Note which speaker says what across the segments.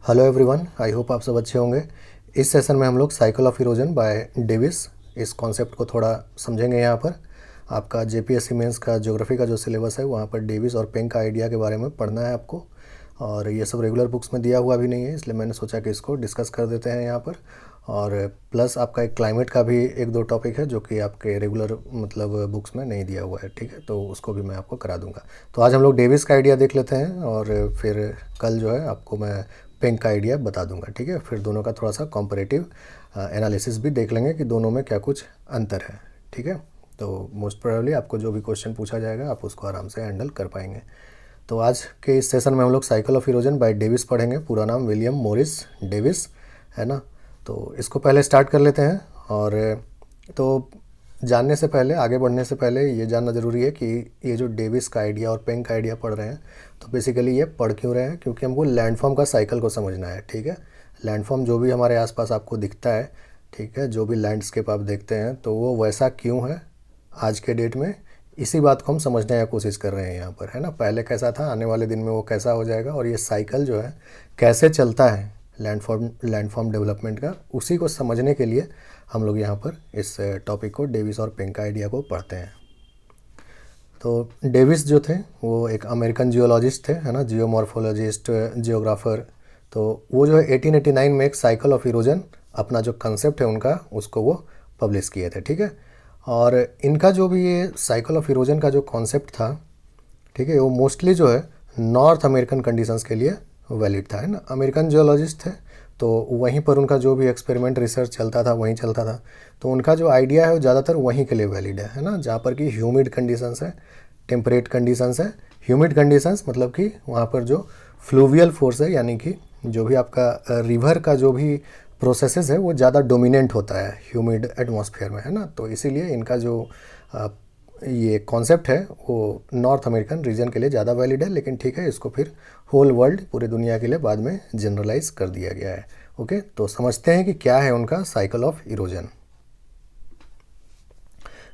Speaker 1: Hello everyone, I hope आप सब अच्छे होंगे। इस सेशन में हम लोग cycle of erosion bye Davis इस कॉन्सेप्ट को थोड़ा समझेंगे। यहाँ पर आपका जेपीएससी मेंस का ज्योग्राफी का जो सिलेबस है वहाँ पर डेविस और पेंग का आइडिया के बारे में पढ़ना है आपको। और ये सब रेगुलर बुक्स में दिया हुआ भी नहीं है, इसलिए मैंने सोचा कि इसको डिस्कस कर देते हैं यहाँ पर। और प्लस आपका एक क्लाइमेट का भी एक दो टॉपिक है जो कि आपके रेगुलर मतलब बुक्स में नहीं दिया हुआ है, ठीक है, तो उसको भी मैं आपको करा दूंगा। तो आज हम लोग डेविस का आइडिया देख लेते हैं और फिर कल जो है आपको मैं पेंग का आइडिया बता दूंगा, ठीक है। फिर दोनों का थोड़ा सा कॉम्परेटिव एनालिसिस भी देख लेंगे कि दोनों में क्या कुछ अंतर है, ठीक है। तो मोस्ट प्रोबेबली आपको जो भी क्वेश्चन पूछा जाएगा आप उसको आराम से हैंडल कर पाएंगे। तो आज के इस सेशन में हम लोग cycle of erosion bye Davis पढ़ेंगे। पूरा नाम विलियम मॉरिस डेविस है ना। तो इसको पहले स्टार्ट कर लेते हैं। और तो जानने से पहले, आगे बढ़ने से पहले ये जानना ज़रूरी है कि ये जो डेविस का आइडिया और पेंग का आइडिया पढ़ रहे हैं तो बेसिकली ये पढ़ क्यों रहे हैं, क्योंकि हमको लैंडफॉर्म का साइकिल को समझना है, ठीक है। लैंडफॉर्म जो भी हमारे आसपास आपको दिखता है, ठीक है, जो भी लैंडस्केप आप देखते हैं तो वो वैसा क्यों है आज के डेट में, इसी बात को हम समझने की कोशिश कर रहे हैं यहाँ पर, है ना। पहले कैसा था, आने वाले दिन में वो कैसा हो जाएगा, और ये साइकिल जो है कैसे चलता है लैंडफॉर्म डेवलपमेंट का, उसी को समझने के लिए हम लोग यहाँ पर इस टॉपिक को डेविस और पेंग का आइडिया को पढ़ते हैं। तो डेविस जो थे वो एक अमेरिकन जियोलॉजिस्ट थे, है ना, जियोमॉर्फोलॉजिस्ट, जियोग्राफर। तो वो जो है 1889 में एक साइकिल ऑफ इरोजन अपना जो कंसेप्ट है उनका, उसको वो पब्लिश किए थे, ठीक है। और इनका जो भी ये साइकिल ऑफ इरोजन का जो कॉन्सेप्ट था, ठीक है, वो मोस्टली जो है नॉर्थ अमेरिकन कंडीशंस के लिए वैलिड था, है ना। अमेरिकन जियोलॉजिस्ट थे तो वहीं पर उनका जो भी एक्सपेरिमेंट रिसर्च चलता था वहीं चलता था, तो उनका जो आइडिया है वो ज़्यादातर वहीं के लिए वैलिड है ना। जहाँ पर कि ह्यूमिड कंडीशंस है, टेम्परेट कंडीशंस है। ह्यूमिड कंडीशंस मतलब कि वहाँ पर जो फ्लूवियल फोर्स है, यानी कि जो भी आपका रिवर का जो भी प्रोसेसेस है वो ज़्यादा डोमिनेंट होता है ह्यूमिड एटमॉस्फेयर में, है ना। तो इसीलिए इनका जो ये कॉन्सेप्ट है वो नॉर्थ अमेरिकन रीजन के लिए ज़्यादा वैलिड है, लेकिन ठीक है, इसको फिर होल वर्ल्ड, पूरे दुनिया के लिए बाद में जनरलाइज कर दिया गया है। ओके, तो समझते हैं कि क्या है उनका साइकिल ऑफ इरोजन।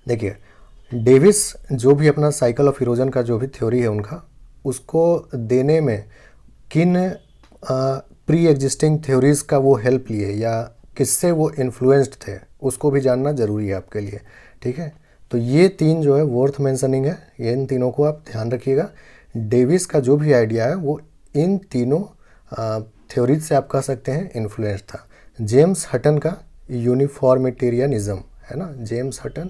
Speaker 1: देखिए, डेविस जो भी अपना साइकिल ऑफ इरोजन का जो भी थ्योरी है उनका, उसको देने में किन प्री एग्जिस्टिंग थ्योरीज़ का वो हेल्प लिए या किससे वो इन्फ्लुएंस्ड थे, उसको भी जानना ज़रूरी है आपके लिए, ठीक है। तो ये तीन जो है वर्थ मेंशनिंग है, ये इन तीनों को आप ध्यान रखिएगा। डेविस का जो भी आइडिया है वो इन तीनों थ्योरीज से आप कह सकते हैं इन्फ्लुएंस था। जेम्स हटन का यूनिफॉर्मिटेरियनिज्म, है ना, जेम्स हटन,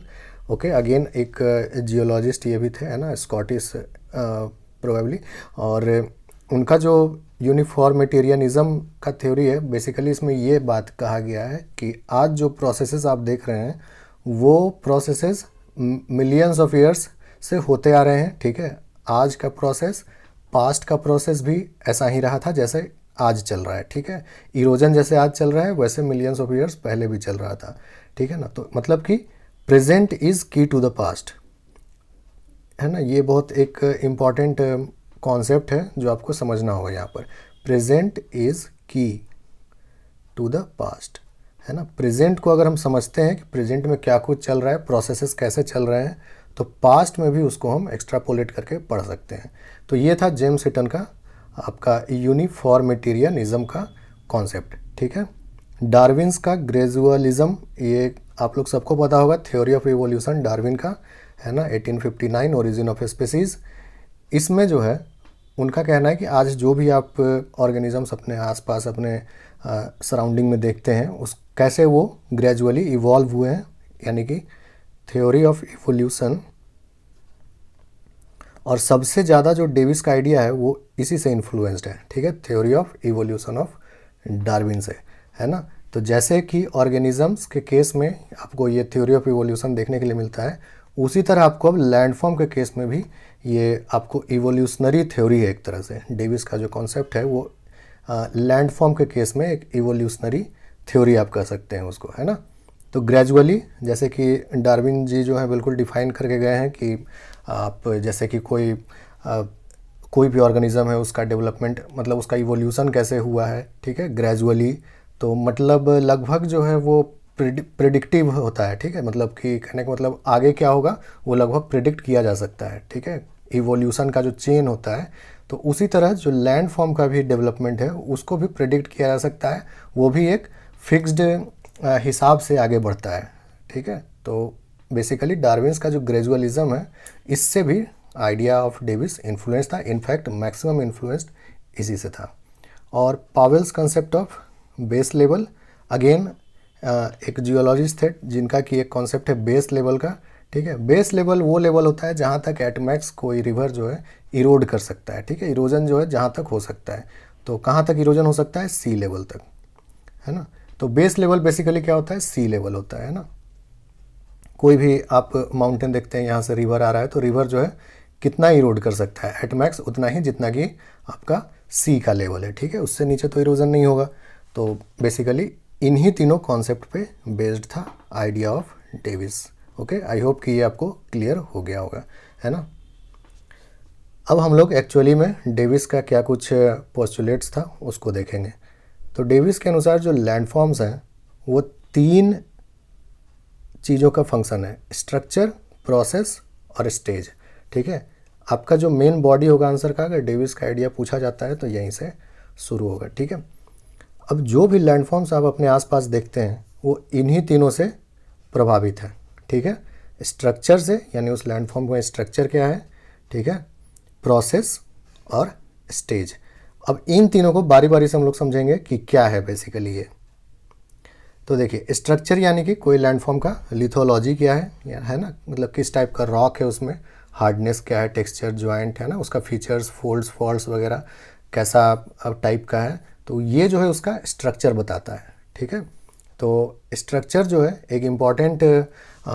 Speaker 1: ओके, अगेन एक जियोलॉजिस्ट ये भी थे, है ना, स्कॉटिश प्रोबेबली। और उनका जो यूनिफॉर्मिटेरियनिज्म का थ्योरी है, बेसिकली इसमें ये बात कहा गया है कि आज जो प्रोसेसेस आप देख रहे हैं वो प्रोसेसेस मिलियंस ऑफ ईयर्स से होते आ रहे हैं, ठीक है। आज का प्रोसेस, पास्ट का प्रोसेस भी ऐसा ही रहा था जैसे आज चल रहा है, ठीक है। इरोजन जैसे आज चल रहा है वैसे मिलियंस ऑफ ईयर्स पहले भी चल रहा था, ठीक है ना। तो मतलब कि प्रेजेंट इज़ की टू द पास्ट, है ना। ये बहुत एक इम्पॉर्टेंट कॉन्सेप्ट है जो आपको समझना होगा यहाँ पर। प्रेजेंट इज़ की टू द पास्ट, है ना। प्रेजेंट को अगर हम समझते हैं कि प्रेजेंट में क्या कुछ चल रहा है, प्रोसेसेस कैसे चल रहे हैं, तो पास्ट में भी उसको हम एक्स्ट्रापोलेट करके पढ़ सकते हैं। तो ये था जेम्स हिटन का आपका यूनिफॉर्मिटेरियनिज्म का कॉन्सेप्ट, ठीक है। डार्विन्स का ग्रेजुअलिज्म, ये आप लोग सबको पता होगा, थ्योरी ऑफ इवोल्यूशन डार्विन का, है ना, 1859 ओरिजिन ऑफ स्पीसीज। इसमें जो है उनका कहना है कि आज जो भी आप ऑर्गेनिजम्स अपने आसपास, अपने सराउंडिंग में देखते हैं, उस कैसे वो ग्रेजुअली इवॉल्व हुए हैं, यानी कि थ्योरी ऑफ इवोल्यूशन। और सबसे ज़्यादा जो डेविस का आइडिया है वो इसी से इन्फ्लुएंस्ड है, ठीक है, theory of evolution of Darwin से, है ना। तो जैसे कि ऑर्गेनिजम्स के केस में आपको ये थ्योरी ऑफ इवोल्यूशन देखने के लिए मिलता है, उसी तरह आपको अब लैंडफॉर्म के केस में भी ये आपको इवोल्यूशनरी थ्योरी है एक तरह से। डेविस का जो कॉन्सेप्ट है वो लैंडफॉर्म के केस में एक इवोल्यूशनरी थ्योरी आप कह सकते हैं उसको, है ना। तो ग्रेजुअली, जैसे कि डार्विन जी जो है बिल्कुल डिफाइन करके गए हैं कि आप जैसे कि कोई भी ऑर्गेनिज्म है उसका डेवलपमेंट, मतलब उसका इवोल्यूशन कैसे हुआ है, ठीक है, ग्रेजुअली। तो मतलब लगभग जो है वो प्रिडिक्टिव होता है, ठीक है, मतलब कि कहने का मतलब आगे क्या होगा वो लगभग प्रिडिक्ट किया जा सकता है, ठीक है। इवोल्यूशन का जो चेन होता है तो उसी तरह जो लैंड फॉर्म का भी डेवलपमेंट है उसको भी प्रेडिक्ट किया जा सकता है, वो भी एक फिक्स्ड हिसाब से आगे बढ़ता है, ठीक है। तो बेसिकली डार्विन्स का जो ग्रेजुअलिज्म है इससे भी आइडिया ऑफ डेविस इन्फ्लुएंस था, इनफैक्ट मैक्सिमम इन्फ्लुएंस्ड इसी से था। और Powell's concept of base level, again एक जियोलॉजिस्ट थे जिनका कि एक कॉन्सेप्ट है बेस लेवल का, ठीक है। बेस लेवल वो लेवल होता है जहाँ तक एट मैक्स कोई रिवर जो है इरोड कर सकता है, ठीक है। इरोजन जो है जहाँ तक हो सकता है, तो कहाँ तक इरोजन हो सकता है, सी लेवल तक, है ना। तो बेस लेवल बेसिकली क्या होता है, सी लेवल होता है ना। कोई भी आप माउंटेन देखते हैं, यहाँ से रिवर आ रहा है तो रिवर जो है कितना इरोड कर सकता है, एट मैक्स उतना ही जितना कि आपका सी का लेवल है, ठीक है। उससे नीचे तो इरोजन नहीं होगा। तो बेसिकली इन्हीं तीनों कॉन्सेप्ट पे बेस्ड था idea of Davis. Okay, I hope कि ये आपको क्लियर हो गया होगा, है ना। अब हम लोग एक्चुअली में डेविस का क्या कुछ पोस्टुलेट्स था उसको देखेंगे। तो डेविस के अनुसार जो लैंडफॉर्म्स हैं वो 3 चीज़ों का फंक्शन है, स्ट्रक्चर, प्रोसेस और स्टेज, ठीक है। आपका जो मेन बॉडी होगा आंसर का, अगर डेविस का आइडिया पूछा जाता है तो यहीं से शुरू होगा, ठीक है। अब जो भी लैंडफॉर्म्स आप अपने आसपास देखते हैं वो इन्हीं तीनों से प्रभावित है, ठीक है। स्ट्रक्चर से, यानी उस लैंडफॉर्म का स्ट्रक्चर क्या है, ठीक है, प्रोसेस और स्टेज। अब इन तीनों को बारी बारी से हम लोग समझेंगे कि क्या है बेसिकली ये। तो देखिए, स्ट्रक्चर यानी कि कोई लैंडफॉर्म का लिथोलॉजी क्या है ना, मतलब किस टाइप का रॉक है, उसमें हार्डनेस क्या है, टेक्सचर, ज्वाइंट है ना, उसका फीचर्स, फोल्ड्स, फॉल्ट्स वगैरह कैसा टाइप का है, तो ये जो है उसका स्ट्रक्चर बताता है, ठीक है। तो स्ट्रक्चर जो है एक इम्पॉर्टेंट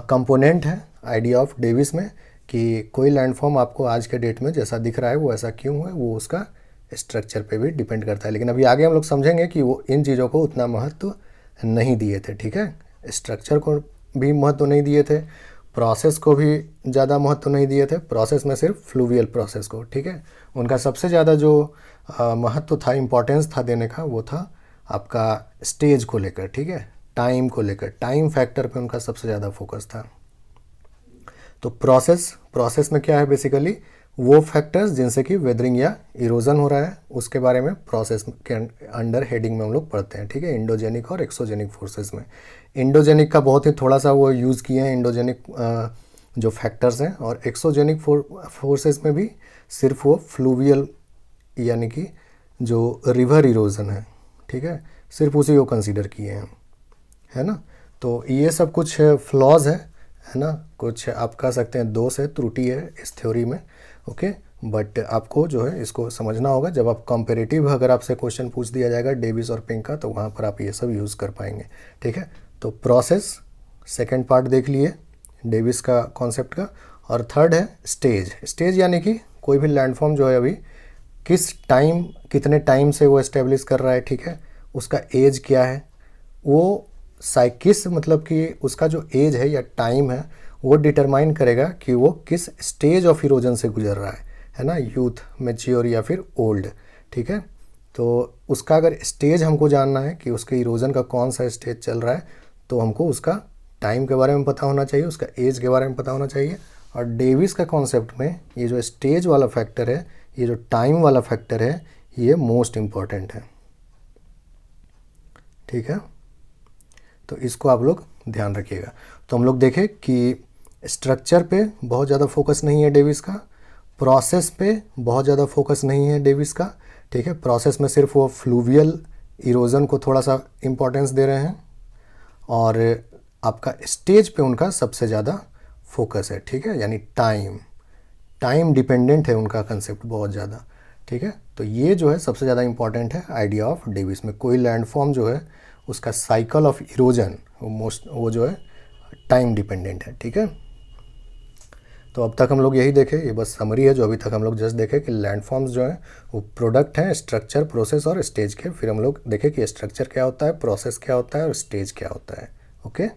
Speaker 1: कंपोनेंट है आइडिया ऑफ डेविस में, कि कोई लैंडफॉर्म आपको आज के डेट में जैसा दिख रहा है वो ऐसा क्यों है, वो उसका स्ट्रक्चर पे भी डिपेंड करता है। लेकिन अभी आगे हम लोग समझेंगे कि वो इन चीज़ों को उतना महत्व नहीं दिए थे, ठीक है। स्ट्रक्चर को भी महत्व नहीं दिए थे, प्रोसेस को भी ज़्यादा महत्व नहीं दिए थे, प्रोसेस में सिर्फ फ्लूवियल प्रोसेस को, ठीक है। उनका सबसे ज़्यादा जो महत्व था, इम्पोर्टेंस था देने का, वो था आपका स्टेज को लेकर, ठीक है, टाइम को लेकर, टाइम फैक्टर पे उनका सबसे ज़्यादा फोकस था। तो प्रोसेस में क्या है, बेसिकली वो फैक्टर्स जिनसे कि वेदरिंग या इरोजन हो रहा है, उसके बारे में प्रोसेस के अंडर हेडिंग में हम लोग पढ़ते हैं, ठीक है। इंडोजेनिक और एक्सोजेनिक फोर्सेस में इंडोजेनिक का बहुत ही थोड़ा सा वो यूज़ किए हैं, इंडोजेनिक जो फैक्टर्स हैं, और एक्सोजेनिक फोर्सेस में भी सिर्फ वो फ्लूवियल यानी कि जो रिवर इरोजन है, ठीक है, सिर्फ उसी को कंसीडर किए हैं, है ना। तो ये सब कुछ फ्लॉज है ना, कुछ आप कह सकते हैं दोष है, त्रुटि है इस थ्योरी में, ओके। बट आपको जो है इसको समझना होगा, जब आप कंपेरेटिव अगर आपसे क्वेश्चन पूछ दिया जाएगा डेविस और पिंक का, तो वहाँ पर आप ये सब यूज़ कर पाएंगे, ठीक है। तो प्रोसेस सेकंड पार्ट देख लिए डेविस का कॉन्सेप्ट का, और थर्ड है स्टेज। स्टेज यानी कि कोई भी लैंडफॉर्म जो है अभी किस टाइम, कितने टाइम से वो एस्टेब्लिश कर रहा है, ठीक है, उसका एज क्या है, वो साइकिस मतलब कि उसका जो एज है या टाइम है वो डिटरमाइन करेगा कि वो किस स्टेज ऑफ इरोजन से गुजर रहा है ना, यूथ, मैच्योर या फिर ओल्ड, ठीक है। तो उसका अगर स्टेज हमको जानना है कि उसके इरोजन का कौन सा स्टेज चल रहा है, तो हमको उसका टाइम के बारे में पता होना चाहिए, उसका एज के बारे में पता होना चाहिए। और डेविस का कॉन्सेप्ट में ये जो स्टेज वाला फैक्टर है, ये जो टाइम वाला फैक्टर है, ये मोस्ट इम्पॉर्टेंट है, ठीक है। तो इसको आप लोग ध्यान रखिएगा। तो हम लोग देखें कि स्ट्रक्चर पे बहुत ज़्यादा फोकस नहीं है डेविस का, प्रोसेस पे बहुत ज़्यादा फोकस नहीं है डेविस का, ठीक है। प्रोसेस में सिर्फ वो फ्लूवियल इरोजन को थोड़ा सा इम्पोर्टेंस दे रहे हैं, और आपका स्टेज पे उनका सबसे ज़्यादा फोकस है, ठीक है, यानी टाइम डिपेंडेंट है उनका कंसेप्ट बहुत ज़्यादा, ठीक है। तो ये जो है सबसे ज़्यादा इम्पॉर्टेंट है आइडिया ऑफ डेविस में। कोई लैंडफॉर्म जो है उसका साइकिल ऑफ इरोजन वो जो है टाइम डिपेंडेंट है, ठीक है। तो अब तक हम लोग यही देखे, ये बस समरी है जो अभी तक हम लोग जस्ट देखे कि लैंडफॉर्म्स जो हैं वो प्रोडक्ट हैं स्ट्रक्चर, प्रोसेस और स्टेज के। फिर हम लोग देखे कि स्ट्रक्चर क्या होता है, प्रोसेस क्या होता है और स्टेज क्या होता है, ओके।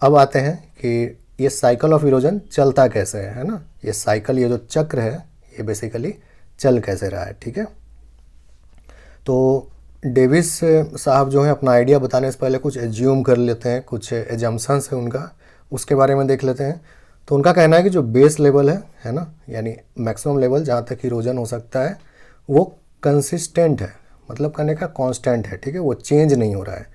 Speaker 1: अब आते हैं कि ये साइकिल ऑफ इरोजन चलता कैसे है ना, ये साइकिल, ये जो चक्र है, ये बेसिकली चल कैसे रहा है, ठीक है। तो डेविस साहब जो है अपना आइडिया बताने से पहले कुछ एज्यूम कर लेते हैं, कुछ एजम्पशंस है उनका, उसके बारे में देख लेते हैं। तो उनका कहना है कि जो बेस लेवल है ना, यानी मैक्सिमम लेवल जहाँ तक इरोजन हो सकता है वो कंसिस्टेंट है, मतलब कहने का कांस्टेंट है, ठीक है, वो चेंज नहीं हो रहा है,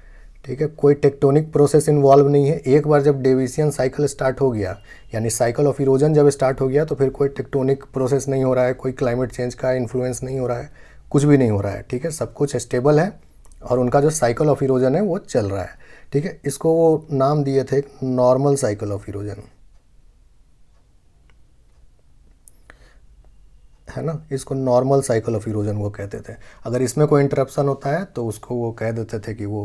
Speaker 1: ठीक है, कोई टेक्टोनिक प्रोसेस इन्वॉल्व नहीं है। एक बार जब डेविसियन साइकिल स्टार्ट हो गया, यानी साइकिल ऑफ इरोजन जब स्टार्ट हो गया, तो फिर कोई टेक्टोनिक प्रोसेस नहीं हो रहा है, कोई क्लाइमेट चेंज का इन्फ्लुएंस नहीं हो रहा है, कुछ भी नहीं हो रहा है, ठीक है, सब कुछ स्टेबल है और उनका जो साइकिल ऑफ इरोजन है वो चल रहा है, ठीक है। इसको वो नाम दिए थे नॉर्मल साइकिल ऑफ इरोजन, है ना, इसको नॉर्मल साइकिल ऑफ इरोजन वो कहते थे। अगर इसमें कोई इंटरप्शन होता है तो उसको वो कह देते थे कि वो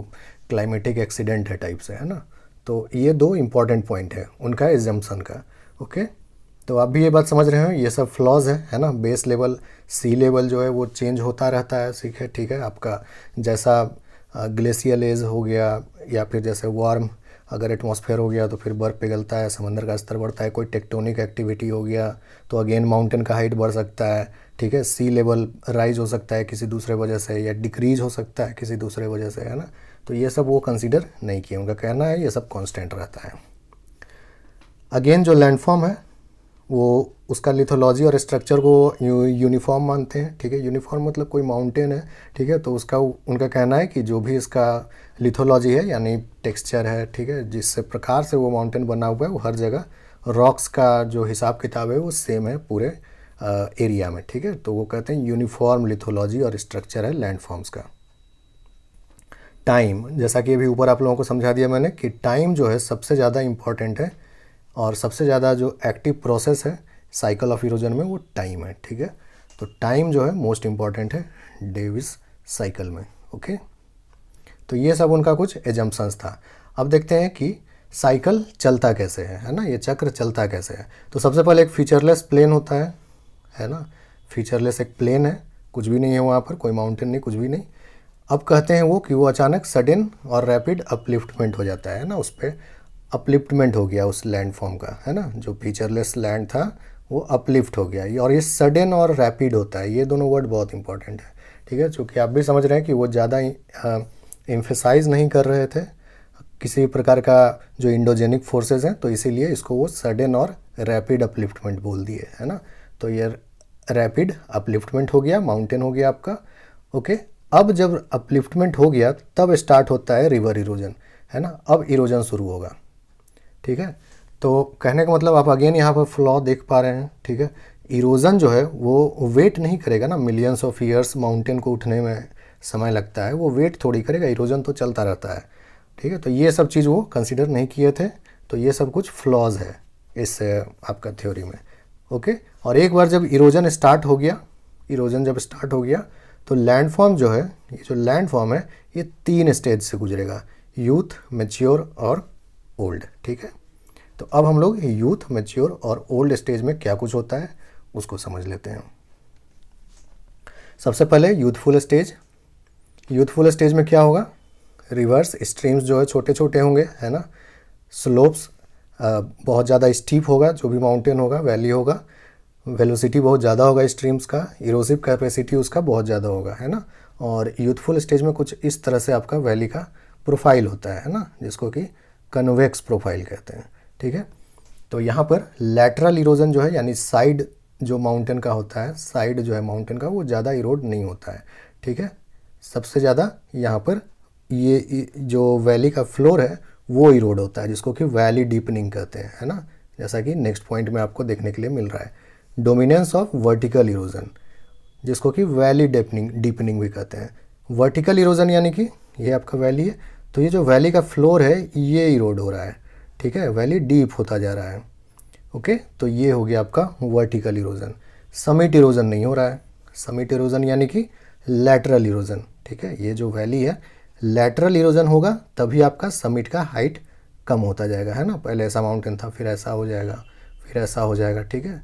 Speaker 1: क्लाइमेटिक एक्सीडेंट है टाइप से, है ना। तो ये दो इम्पॉर्टेंट पॉइंट है उनका एजम्पशन का। ओके, तो आप भी ये बात समझ रहे हो, ये सब फ्लॉज है ना। बेस लेवल, सी लेवल जो है वो चेंज होता रहता है, ठीक है, आपका जैसा ग्लेशियल एज हो गया या फिर जैसे वार्म अगर एटमॉस्फेयर हो गया तो फिर बर्फ़ पिघलता है, समंदर का स्तर बढ़ता है, कोई टेक्टोनिक एक्टिविटी हो गया तो अगेन माउंटेन का हाइट बढ़ सकता है, ठीक है, सी लेवल राइज हो सकता है किसी दूसरे वजह से या डिक्रीज हो सकता है किसी दूसरे वजह से, है ना। तो ये सब वो कंसीडर नहीं किए, उनका कहना है ये सब कांस्टेंट रहता है। अगेन जो लैंडफॉर्म है वो उसका लिथोलॉजी और स्ट्रक्चर को यूनिफॉर्म मानते हैं, ठीक है, यूनिफॉर्म मतलब कोई माउंटेन है, ठीक है, तो उसका उनका कहना है कि जो भी इसका लिथोलॉजी है यानी टेक्सचर है, ठीक है, जिस प्रकार से वो माउंटेन बना हुआ है वो हर जगह रॉक्स का जो हिसाब किताब है वो सेम है पूरे एरिया में, ठीक है। तो वो कहते हैं यूनिफॉर्म लिथोलॉजी और स्ट्रक्चर है लैंडफॉर्म्स का। टाइम, जैसा कि अभी ऊपर आप लोगों को समझा दिया मैंने कि टाइम जो है सबसे ज़्यादा इम्पॉर्टेंट है और सबसे ज़्यादा जो एक्टिव प्रोसेस है साइकिल ऑफ इरोजन में वो टाइम है, ठीक है। तो टाइम जो है मोस्ट इम्पॉर्टेंट है डेविस साइकिल में। ओके, तो ये सब उनका कुछ एजम्पशंस था। अब देखते हैं कि साइकिल चलता कैसे है ना, ये चक्र चलता कैसे है। तो सबसे पहले एक फीचरलेस प्लेन होता है ना, फीचरलेस एक प्लेन है, कुछ भी नहीं है वहाँ पर, कोई माउंटेन नहीं, कुछ भी नहीं। अब कहते हैं वो कि वो अचानक सडन और रैपिड अपलिफ्टमेंट हो जाता है ना, उस पर अपलिफ्टमेंट हो गया उस लैंड फॉर्म का, है ना, जो फीचरलेस लैंड था वो अपलिफ्ट हो गया। और ये सडन और रैपिड होता है, ये दोनों वर्ड बहुत इंपॉर्टेंट है, ठीक है, चूँकि आप भी समझ रहे हैं कि वो ज़्यादा एम्फेसाइज नहीं कर रहे थे किसी प्रकार का जो इंडोजेनिक फोर्सेस हैं, तो इसीलिए इसको वो सडन और रैपिड अपलिफ्टमेंट बोल दिए, है ना। तो ये रैपिड अपलिफ्टमेंट हो गया, माउंटेन हो गया आपका। ओके, अब जब अपलिफ्टमेंट हो गया तब स्टार्ट होता है रिवर इरोजन, है ना, अब इरोजन शुरू होगा, ठीक है। तो कहने का मतलब आप अगेन यहाँ पर फ्लॉ देख पा रहे हैं, ठीक है। इरोजन जो है वो वेट नहीं करेगा ना, मिलियंस ऑफ ईयर्स माउंटेन को उठने में समय लगता है, वो वेट थोड़ी करेगा, इरोजन तो चलता रहता है, ठीक है। तो ये सब चीज़ वो कंसिडर नहीं किए थे, तो ये सब कुछ फ्लॉज है इस आपका थ्योरी में। ओके, और एक बार जब इरोजन स्टार्ट हो गया, इरोजन जब स्टार्ट हो गया तो लैंडफॉर्म जो है, ये जो लैंडफॉर्म है ये 3 स्टेज से गुजरेगा, यूथ, मैच्योर और ओल्ड, ठीक है। तो अब हम लोग यूथ, मैच्योर और ओल्ड स्टेज में क्या कुछ होता है उसको समझ लेते हैं। सबसे पहले यूथफुल स्टेज। यूथफुल स्टेज में क्या होगा, रिवर्स स्ट्रीम्स जो है छोटे छोटे होंगे, है ना, स्लोप्स बहुत ज़्यादा स्टीप होगा, जो भी माउंटेन होगा, वैली होगा, वेलोसिटी बहुत ज़्यादा होगा स्ट्रीम्स का, इरोसिव कैपेसिटी उसका बहुत ज़्यादा होगा, है ना। और यूथफुल स्टेज में कुछ इस तरह से आपका वैली का प्रोफाइल होता है ना, जिसको कि कन्वेक्स प्रोफाइल कहते हैं, ठीक है। तो यहाँ पर लैटरल इरोजन जो है यानी साइड जो माउंटेन का होता है, साइड जो है माउंटेन का वो ज़्यादा इरोड नहीं होता है, ठीक है। सबसे ज़्यादा यहाँ पर ये जो वैली का फ्लोर है वो इरोड होता है, जिसको कि वैली डीपनिंग कहते हैं, है ना, जैसा कि नेक्स्ट पॉइंट में आपको देखने के लिए मिल रहा है। डोमिनेंस ऑफ वर्टिकल इरोजन, जिसको कि वैली डीपनिंग भी कहते हैं। वर्टिकल इरोजन यानी कि ये आपका वैली है, तो ये जो वैली का फ्लोर है ये इरोड हो रहा है, ठीक है, वैली डीप होता जा रहा है। ओके, तो ये हो गया आपका वर्टिकल इरोजन। समिट इरोजन नहीं हो रहा है, समिट इरोजन यानी कि लैटरल इरोजन, ठीक है। ये जो वैली है लैटरल इरोजन होगा तभी आपका समिट का हाइट कम होता जाएगा, है ना, पहले ऐसा माउंटेन था फिर ऐसा हो जाएगा फिर ऐसा हो जाएगा, ठीक है।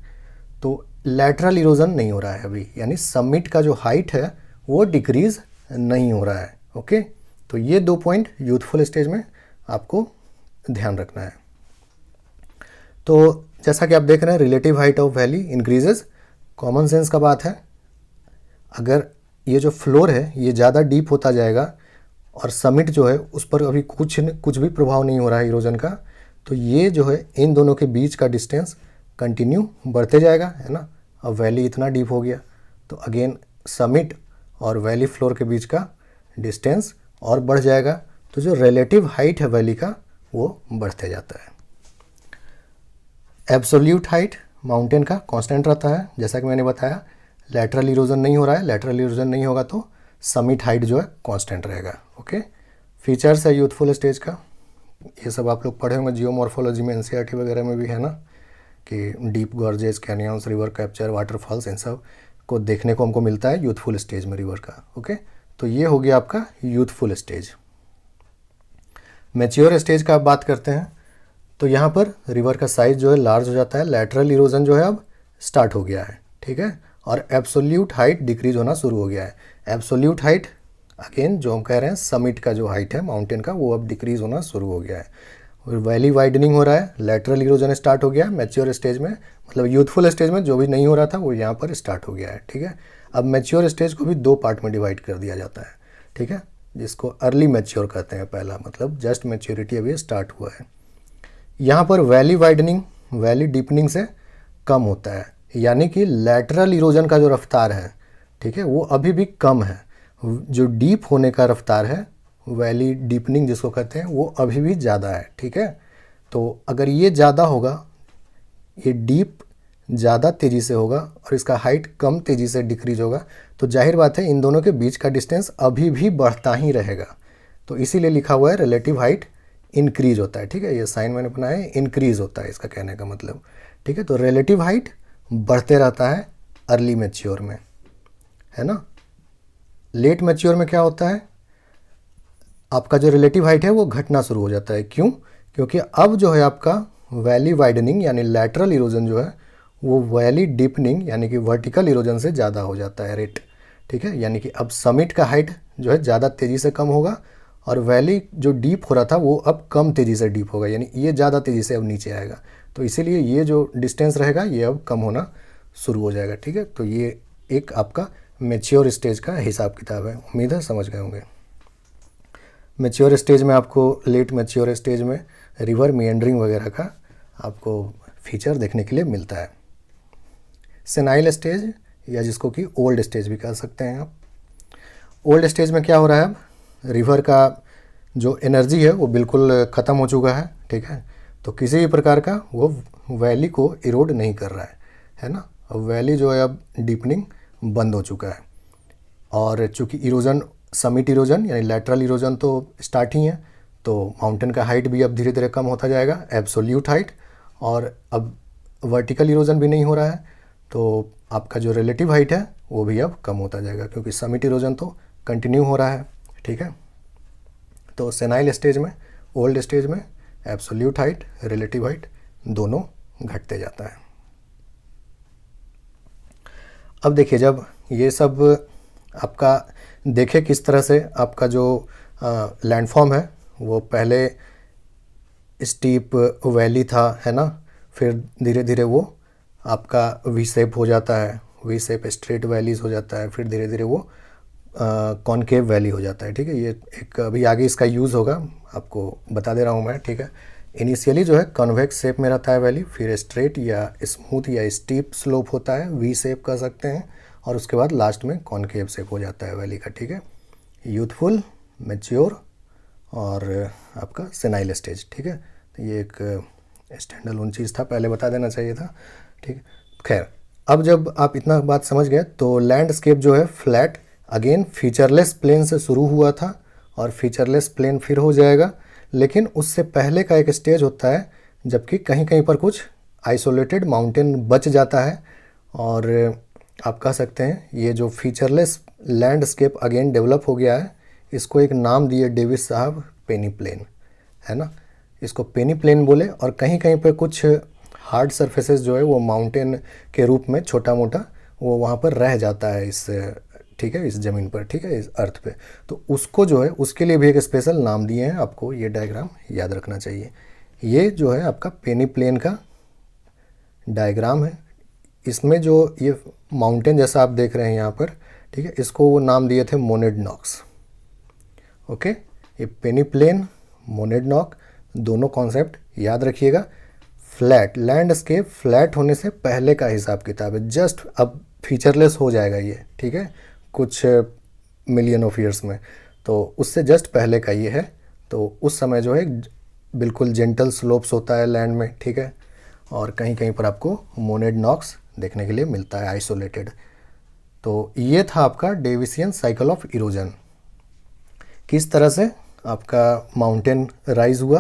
Speaker 1: तो लैटरल इरोजन नहीं हो रहा है अभी, यानी समिट का जो हाइट है वो डिक्रीज नहीं हो रहा है। ओके, तो ये 2 पॉइंट यूथफुल स्टेज में आपको ध्यान रखना है। तो जैसा कि आप देख रहे हैं relative height of valley increases, common sense का बात है, अगर ये जो फ्लोर है ये ज़्यादा डीप होता जाएगा और समिट जो है उस पर अभी कुछ भी प्रभाव नहीं हो रहा है इरोजन का, तो ये जो है इन दोनों के बीच का डिस्टेंस कंटिन्यू बढ़ते जाएगा, है ना। अब वैली इतना डीप हो गया तो अगेन समिट और वैली फ्लोर के बीच का डिस्टेंस और बढ़ जाएगा, तो जो रिलेटिव हाइट है वैली का वो बढ़ते जाता है। एब्सोल्यूट हाइट माउंटेन का कांस्टेंट रहता है, जैसा कि मैंने बताया लैटरल इरोजन नहीं हो रहा है, लैटरल इरोजन नहीं होगा तो समिट हाइट जो है कांस्टेंट रहेगा। ओके, फीचर्स है यूथफुल स्टेज का, ये सब आप लोग पढ़े होंगे जियोमॉर्फोलॉजी में, एनसीईआरटी वगैरह में भी है ना, कि deep gorges, canyons, river capture, waterfalls, इन सब को देखने को हमको मिलता है यूथफुल स्टेज में रिवर का। ओके, तो ये हो गया आपका यूथफुल स्टेज। मैच्योर स्टेज का आप बात करते हैं तो यहाँ पर रिवर का साइज जो है लार्ज हो जाता है, लैटरल इरोजन जो है अब स्टार्ट हो गया है, ठीक है, और एब्सोल्यूट हाइट डिक्रीज होना शुरू हो गया है। एब्सोल्यूट हाइट अगेन जो हम कह रहे हैं समिट का जो हाइट है माउंटेन का वो अब डिक्रीज होना शुरू हो गया है, और वैली वाइडनिंग हो रहा है, लैटरल इरोजन स्टार्ट हो गया है मैच्योर स्टेज में, मतलब यूथफुल स्टेज में जो भी नहीं हो रहा था वो यहाँ पर स्टार्ट हो गया है, ठीक है। अब मैच्योर स्टेज को भी दो पार्ट में डिवाइड कर दिया जाता है, ठीक है, जिसको अर्ली मैच्योर कहते हैं, पहला मतलब जस्ट मैच्योरिटी अभी स्टार्ट हुआ है। यहाँ पर वैली वाइडनिंग वैली डीपनिंग से कम होता है, यानी कि लैटरल इरोजन का जो रफ्तार है, ठीक है, वो अभी भी कम है, जो डीप होने का रफ्तार है वैली डीपनिंग जिसको कहते हैं वो अभी भी ज़्यादा है, ठीक है। तो अगर ये ज़्यादा होगा, ये डीप ज़्यादा तेज़ी से होगा और इसका हाइट कम तेज़ी से डिक्रीज होगा, तो जाहिर बात है इन दोनों के बीच का डिस्टेंस अभी भी बढ़ता ही रहेगा, तो इसीलिए लिखा हुआ है रिलेटिव हाइट इंक्रीज होता है, ठीक है, ये साइन मैंने बनाया है इंक्रीज होता है इसका कहने का मतलब, ठीक है। तो रिलेटिव हाइट बढ़ते रहता है अर्ली मैच्योर में, है ना। लेट मैच्योर में क्या होता है, आपका जो रिलेटिव हाइट है वो घटना शुरू हो जाता है। क्यों? क्योंकि अब जो है आपका वैली वाइडनिंग यानी लैटरल इरोजन जो है वो वैली डीपनिंग यानी कि वर्टिकल इरोजन से ज़्यादा हो जाता है रेट, ठीक है, यानी कि अब समिट का हाइट जो है ज़्यादा तेज़ी से कम होगा और वैली जो डीप हो रहा था वो अब कम तेज़ी से डीप होगा, यानी ये ज़्यादा तेज़ी से अब नीचे आएगा, तो इसीलिए ये जो डिस्टेंस रहेगा ये अब कम होना शुरू हो जाएगा, ठीक है। तो ये एक आपका मैच्योर स्टेज का हिसाब किताब है, उम्मीद है समझ गए होंगे। मैच्योर स्टेज में आपको लेट मैच्योर स्टेज में रिवर मिएंडरिंग वगैरह का आपको फीचर देखने के लिए मिलता है। सेनाइल स्टेज या जिसको कि ओल्ड स्टेज भी कह सकते हैं आप। ओल्ड स्टेज में क्या हो रहा है, अब रिवर का जो एनर्जी है वो बिल्कुल ख़त्म हो चुका है, ठीक है, तो किसी भी प्रकार का वो वैली को इरोड नहीं कर रहा है ना। अब वैली जो है अब डीपनिंग बंद हो चुका है, और चूँकि इरोजन समिट इरोजन यानी लैटरल इरोजन तो स्टार्ट ही है, तो माउंटेन का हाइट भी अब धीरे धीरे कम होता जाएगा, एब्सोल्यूट हाइट, और अब वर्टिकल इरोजन भी नहीं हो रहा है, तो आपका जो रिलेटिव हाइट है वो भी अब कम होता जाएगा, क्योंकि समिट इरोजन तो कंटिन्यू हो रहा है, ठीक है। तो सेनाइल स्टेज में ओल्ड स्टेज में एब्सोल्यूट हाइट रिलेटिव हाइट दोनों घटते जाता है। अब देखिए जब ये सब आपका देखे किस तरह से आपका जो लैंडफॉर्म है वो पहले स्टीप वैली था, है ना, फिर धीरे धीरे वो आपका वी शेप हो जाता है, वी शेप स्ट्रेट वैलीज हो जाता है, फिर धीरे धीरे वो कॉनकेव वैली हो जाता है, ठीक है। ये एक अभी आगे इसका यूज़ होगा, आपको बता दे रहा हूँ मैं, ठीक है। इनिशियली जो है कॉन्वेक्स शेप में रहता है वैली, फिर स्ट्रेट या स्मूथ या स्टीप स्लोप होता है, वी शेप कह सकते हैं, और उसके बाद लास्ट में कॉनकेव शेप हो जाता है वैली का, ठीक है। यूथफुल, मैच्योर और आपका सेनाइल स्टेज, ठीक है। तो ये एक स्टैंड अलोन चीज़ था, पहले बता देना चाहिए था, ठीक है। खैर अब जब आप इतना बात समझ गए तो लैंडस्केप जो है फ्लैट अगेन फीचरलेस प्लेन से शुरू हुआ था और फीचरलेस प्लेन फिर हो जाएगा, लेकिन उससे पहले का एक स्टेज होता है जबकि कहीं कहीं पर कुछ आइसोलेटेड माउंटेन बच जाता है, और आप कह सकते हैं ये जो फीचरलेस लैंडस्केप अगेन डेवलप हो गया है, इसको एक नाम दिए डेविस साहब, पेनी प्लेन, है ना, इसको पेनी प्लेन बोले। और कहीं कहीं पे कुछ हार्ड सरफेसेस जो है वो माउंटेन के रूप में छोटा मोटा वो वहाँ पर रह जाता है इस, ठीक है, इस ज़मीन पर, ठीक है, इस अर्थ पे, तो उसको जो है उसके लिए भी एक स्पेशल नाम दिए हैं, आपको ये डायग्राम याद रखना चाहिए। ये जो है आपका पेनी प्लेन का डायग्राम है, इसमें जो ये माउंटेन जैसा आप देख रहे हैं यहाँ पर, ठीक है, इसको वो नाम दिए थे मोनेडनॉक्स। ओके, ये पेनी प्लेन मोनेडनॉक दोनों कॉन्सेप्ट याद रखिएगा, फ्लैट लैंडस्केप फ्लैट होने से पहले का हिसाब किताब है, जस्ट अब फीचरलेस हो जाएगा ये, ठीक है, कुछ मिलियन ऑफ ईयर्स में, तो उससे जस्ट पहले का ये है। तो उस समय जो है बिल्कुल जेंटल स्लोप्स होता है लैंड में, ठीक है, और कहीं कहीं पर आपको मोनेड नॉक्स देखने के लिए मिलता है आइसोलेटेड। तो ये था आपका डेविसियन साइकिल ऑफ इरोजन, किस तरह से आपका माउंटेन राइज हुआ,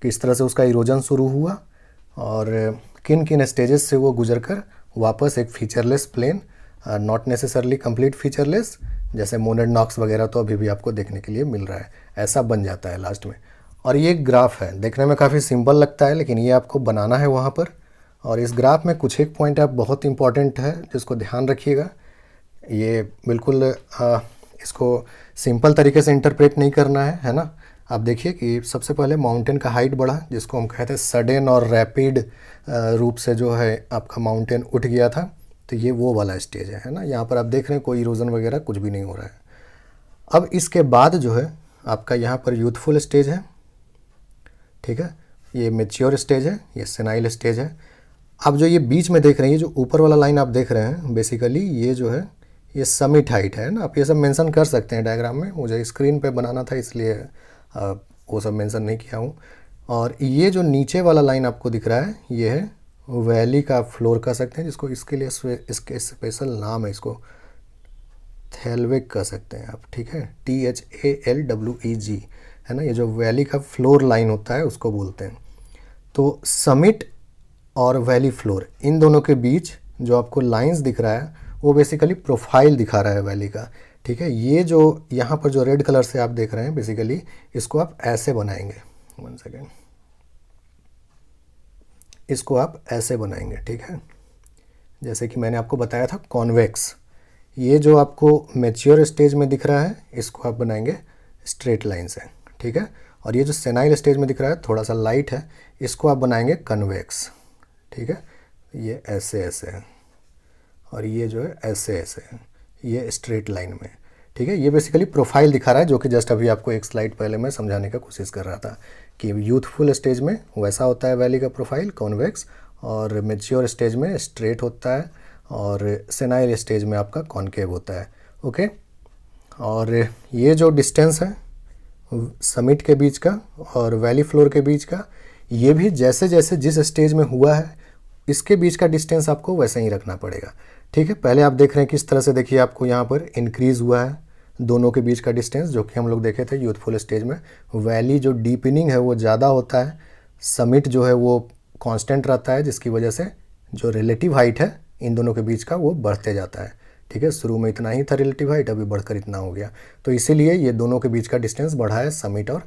Speaker 1: किस तरह से उसका इरोजन शुरू हुआ, और किन किन स्टेजेस से वो गुजरकर वापस एक featureless plane, not necessarily complete featureless, जैसे मोनेड नॉक्स वगैरह तो अभी भी आपको देखने के लिए मिल रहा है, ऐसा बन जाता है लास्ट में। और ये ग्राफ है, देखने में काफ़ी सिंपल लगता है, लेकिन ये आपको बनाना है वहाँ पर। और इस ग्राफ में कुछ एक पॉइंट आप बहुत इंपॉर्टेंट है जिसको ध्यान रखिएगा। ये बिल्कुल इसको सिंपल तरीके से इंटरप्रेट नहीं करना है ना। आप देखिए कि सबसे पहले माउंटेन का हाइट बढ़ा, जिसको हम कहते हैं सडन और रैपिड रूप से जो है आपका माउंटेन उठ गया था, तो ये वो वाला स्टेज है ना। यहाँ पर आप देख रहे हैं कोई इरोजन वगैरह कुछ भी नहीं हो रहा है। अब इसके बाद जो है आपका यहाँ पर यूथफुल स्टेज है, ठीक है, ये मेच्योर स्टेज है, ये सेनाइल स्टेज है। अब जो ये बीच में देख रहे हैं, ये जो ऊपर वाला लाइन आप देख रहे हैं, बेसिकली ये जो है ये समिट हाइट है ना। आप ये सब मेंशन कर सकते हैं डायग्राम में, मुझे स्क्रीन पे बनाना था इसलिए वो सब मेंशन नहीं किया हूँ। और ये जो नीचे वाला लाइन आपको दिख रहा है, ये है वैली का फ्लोर कह सकते हैं, जिसको इसके लिए इसके स्पेशल नाम है, इसको थेलवेग कह सकते हैं आप, ठीक है, THALWEG है ना। ये जो वैली का फ्लोर लाइन होता है उसको बोलते हैं। तो समिट और वैली फ्लोर, इन दोनों के बीच जो आपको लाइंस दिख रहा है वो बेसिकली प्रोफाइल दिखा रहा है वैली का, ठीक है। ये जो यहाँ पर जो रेड कलर से आप देख रहे हैं, बेसिकली इसको आप ऐसे बनाएंगे, 1 सेकेंड, इसको आप ऐसे बनाएंगे, ठीक है, जैसे कि मैंने आपको बताया था कॉन्वेक्स। ये जो आपको मैच्योर स्टेज में दिख रहा है, इसको आप बनाएंगे स्ट्रेट लाइन से, ठीक है। और ये जो सेनाइल स्टेज में दिख रहा है थोड़ा सा लाइट है, इसको आप बनाएंगे कन्वेक्स, ठीक है। ये ऐसे ऐसे है और ये जो है ऐसे ऐसे है, ये स्ट्रेट लाइन में, ठीक है। ये बेसिकली प्रोफाइल दिखा रहा है, जो कि जस्ट अभी आपको एक स्लाइड पहले मैं समझाने का कोशिश कर रहा था कि यूथफुल स्टेज में वैसा होता है वैली का प्रोफाइल कॉन्वेक्स, और मेच्योर स्टेज में स्ट्रेट होता है, और सेनाइल स्टेज में आपका कॉनकेव होता है, ओके। और ये जो डिस्टेंस है समिट के बीच का और वैली फ्लोर के बीच का, ये भी जैसे जैसे जिस स्टेज में हुआ है इसके बीच का डिस्टेंस आपको वैसे ही रखना पड़ेगा, ठीक है। पहले आप देख रहे हैं किस तरह से, देखिए आपको यहाँ पर इंक्रीज़ हुआ है दोनों के बीच का डिस्टेंस, जो कि हम लोग देखे थे यूथफुल स्टेज में। वैली जो डीपनिंग है वो ज़्यादा होता है, समिट जो है वो कांस्टेंट रहता है, जिसकी वजह से जो रिलेटिव हाइट है इन दोनों के बीच का वो बढ़ते जाता है, ठीक है। शुरू में इतना ही था रिलेटिव हाइट, अभी बढ़कर इतना हो गया, तो इसीलिए ये दोनों के बीच का डिस्टेंस बढ़ा है समिट और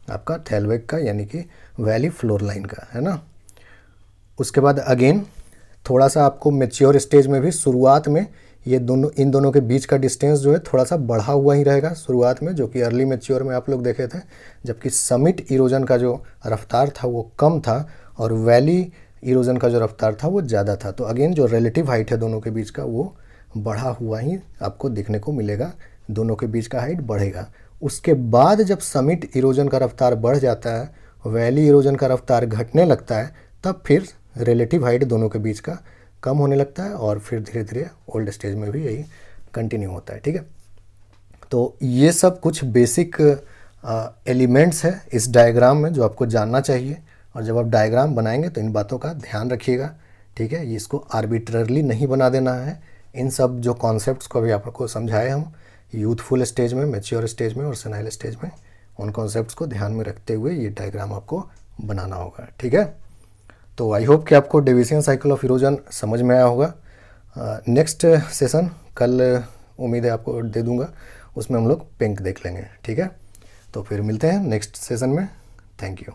Speaker 1: आपका थेलवेग का, यानी कि वैली फ्लोर लाइन का, है ना। उसके बाद अगेन थोड़ा सा आपको मेच्योर स्टेज में भी शुरुआत में ये दोनों, इन दोनों के बीच का डिस्टेंस जो है थोड़ा सा बढ़ा हुआ ही रहेगा शुरुआत में, जो कि अर्ली मेच्योर में आप लोग देखे थे, जबकि समिट इरोजन का जो रफ्तार था वो कम था और वैली इरोजन का जो रफ्तार था वो ज़्यादा था। तो अगेन जो रिलेटिव हाइट है दोनों के बीच का वो बढ़ा हुआ ही आपको देखने को मिलेगा, दोनों के बीच का हाइट बढ़ेगा। उसके बाद जब समिट इरोजन का रफ्तार बढ़ जाता है, वैली इरोजन का रफ्तार घटने लगता है, तब फिर रिलेटिव हाइट दोनों के बीच का कम होने लगता है और फिर धीरे धीरे ओल्ड स्टेज में भी यही कंटिन्यू होता है, ठीक है। तो ये सब कुछ बेसिक एलिमेंट्स है इस डायग्राम में जो आपको जानना चाहिए, और जब आप डायग्राम बनाएंगे तो इन बातों का ध्यान रखिएगा, ठीक है। ये इसको आर्बिट्ररली नहीं बना देना है। इन सब जो कॉन्सेप्ट्स को अभी आपको समझाए हम यूथफुल स्टेज में, मैच्योर स्टेज में और सेनाइल स्टेज में, उन कॉन्सेप्ट्स को ध्यान में रखते हुए ये डायग्राम आपको बनाना होगा, ठीक है। तो आई होप कि आपको डेविसियन साइकिल ऑफ इरोजन समझ में आया होगा। नेक्स्ट सेशन कल उम्मीद है आपको दे दूंगा, उसमें हम लोग पिंक देख लेंगे, ठीक है। तो फिर मिलते हैं नेक्स्ट सेशन में, थैंक यू।